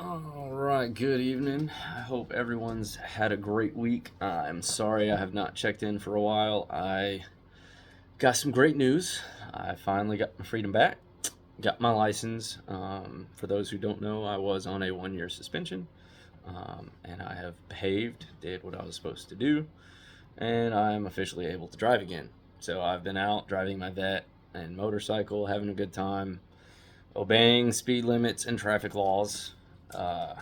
All right, good evening. I hope everyone's had a great week. I'm sorry I have not checked in for a while. I got some great news. I finally got my freedom back, got my license. For those who don't know, I was on a 1 year suspension, and I have behaved, did what I was supposed to do, and I am officially able to drive again. So I've been out driving my vet and motorcycle, having a good time, obeying speed limits and traffic laws. Uh,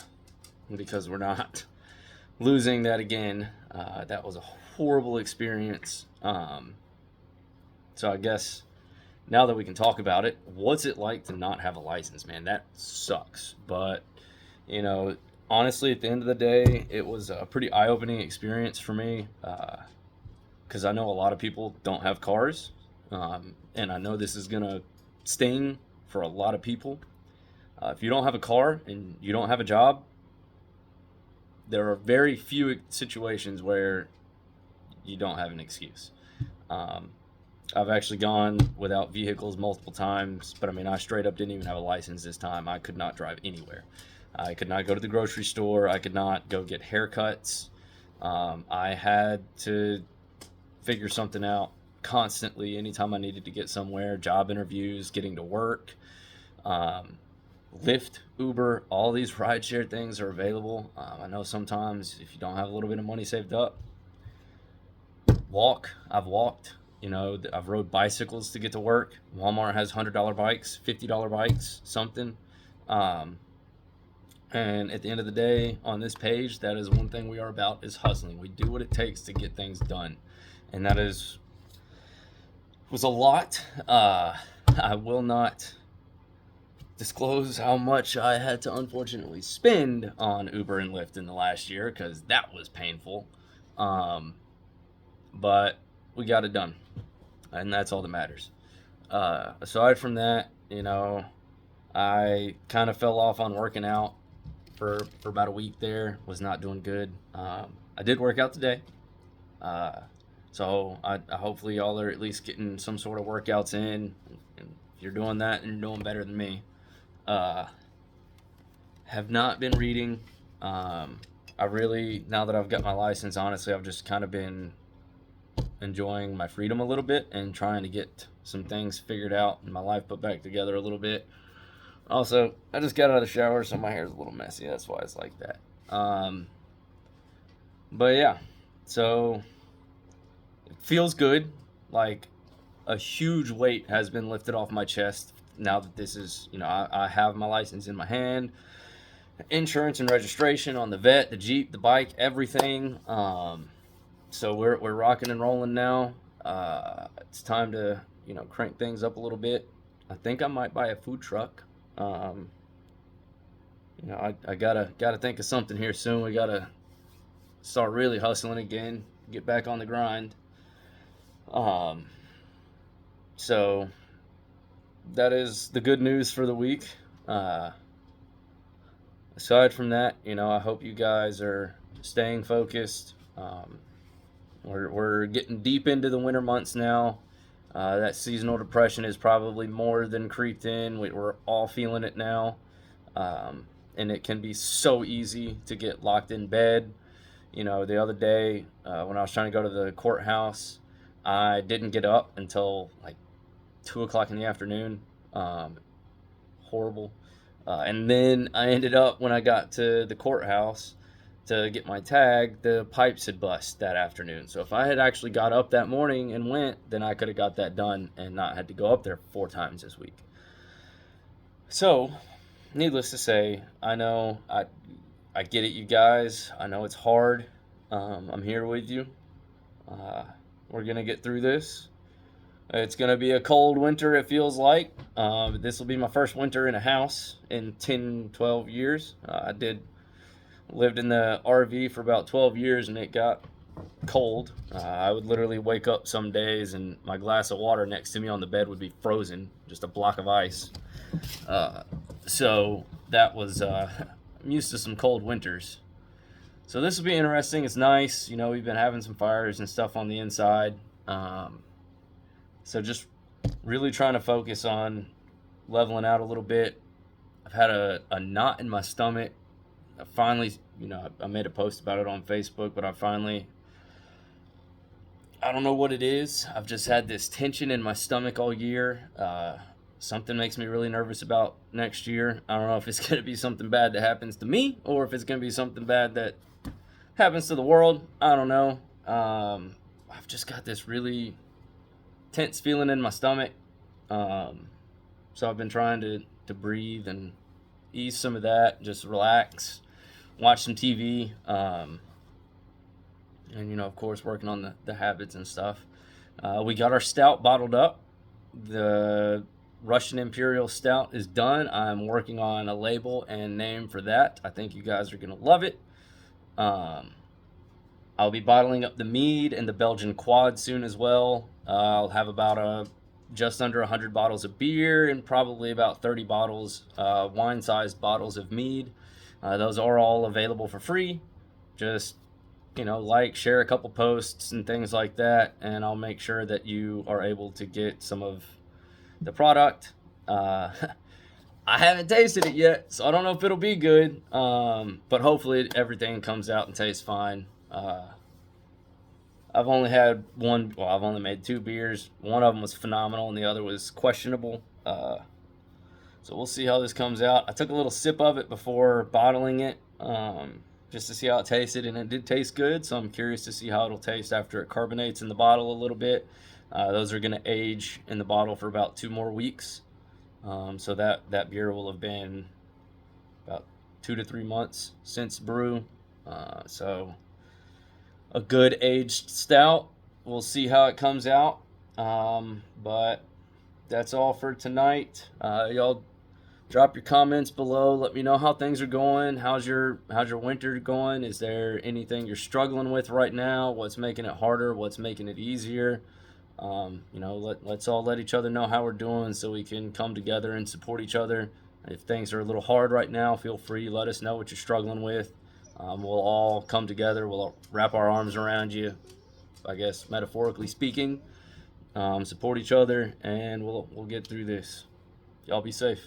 because we're not losing that again. That was a horrible experience. So I guess now that we can talk about it, what's it like to not have a license, man? That sucks. But you know, honestly, at the end of the day, it was a pretty eye-opening experience for me because I know a lot of people don't have cars, and I know this is gonna sting for a lot of people. If you don't have a car and you don't have a job, there are very few situations where you don't have an excuse. Um, I've actually gone without vehicles multiple times, but I mean, I straight up didn't even have a license this time. I could not drive anywhere. I could not go to the grocery store. I could not go get haircuts. I had to figure something out constantly anytime I needed to get somewhere, job interviews, getting to work. Um, Lyft, Uber, all these rideshare things are available. I know sometimes if you don't have a little bit of money saved up, walk. I've walked. I've rode bicycles to get to work. Walmart has $100 bikes, $50 bikes, something. Um, and at the end of the day, on this page, that is one thing we are about is hustling. We do what it takes to get things done, and that was a lot. I will not disclose how much I had to unfortunately spend on Uber and Lyft in the last year because that was painful. Um, but we got it done, and that's all that matters. Aside from that, I kind of fell off on working out for about a week there, was not doing good. I did work out today. Uh, so I hopefully y'all are at least getting some sort of workouts in. And if you're doing that, and you're doing better than me. Uh, have not been reading. I really, now that I've got my license, honestly, I've just kind of been enjoying my freedom a little bit and trying to get some things figured out and my life put back together a little bit. Also, I just got out of the shower, so my hair's a little messy. That's why it's like that. But yeah, so it feels good. Like a huge weight has been lifted off my chest now that this is, I have my license in my hand, insurance and registration on the vet, the Jeep, the bike, everything. So we're rocking and rolling now. It's time to crank things up a little bit. I think I might buy a food truck. Um, I gotta think of something here soon. We gotta start really hustling again, get back on the grind. Um, so that is the good news for the week. Uh, Aside from that, I hope you guys are staying focused. We're getting deep into the winter months now. That seasonal depression is probably more than creeped in. We're all feeling it now. And it can be so easy to get locked in bed. The other day when I was trying to go to the courthouse, I didn't get up until like 2 o'clock in the afternoon. Horrible. And then I ended up, when I got to the courthouse to get my tag, the pipes had bust that afternoon. So if I had actually got up that morning and went, then I could have got that done and not had to go up there 4 times this week. So, needless to say, I know I get it, you guys. I know it's hard. I'm here with you. Uh, we're gonna get through this. It's gonna be a cold winter, it feels like. This will be my first winter in a house in 10, 12 years. I did lived in the RV for about 12 years, and it got cold. I would literally wake up some days and my glass of water next to me on the bed would be frozen, just a block of ice. Uh, so that was, I'm used to some cold winters. So this will be interesting. It's nice. We've been having some fires and stuff on the inside. So just really trying to focus on leveling out a little bit. I've had a knot in my stomach finally, I made a post about it on Facebook, but I don't know what it is. I've just had this tension in my stomach all year. Something makes me really nervous about next year. I don't know if it's going to be something bad that happens to me or if it's going to be something bad that happens to the world. I don't know. I've just got this really tense feeling in my stomach. So I've been trying to breathe and ease some of that, just relax, watch some TV, and of course, working on the habits and stuff. We got our stout bottled up. The Russian Imperial Stout is done. I'm working on a label and name for that. I think you guys are going to love it. I'll be bottling up the mead and the Belgian Quad soon as well. I'll have about just under 100 bottles of beer and probably about 30 bottles, wine-sized bottles of mead. Those are all available for free. Just, share a couple posts and things like that, and I'll make sure that you are able to get some of the product. I haven't tasted it yet, so I don't know if it'll be good, but hopefully everything comes out and tastes fine. I've only made 2 beers. One of them was phenomenal and the other was questionable. So we'll see how this comes out. I took a little sip of it before bottling it, just to see how it tasted, and it did taste good, so I'm curious to see how it'll taste after it carbonates in the bottle a little bit. Those are going to age in the bottle for about 2 more weeks. So that beer will have been about 2 to 3 months since brew. So a good aged stout. We'll see how it comes out. But that's all for tonight. Y'all drop your comments below. Let me know how things are going. How's your winter going? Is there anything you're struggling with right now? What's making it harder? What's making it easier? Let's all let each other know how we're doing so we can come together and support each other. If things are a little hard right now, feel free to let us know what you're struggling with. We'll all come together. We'll wrap our arms around you, I guess, metaphorically speaking. Support each other, and we'll get through this. Y'all be safe.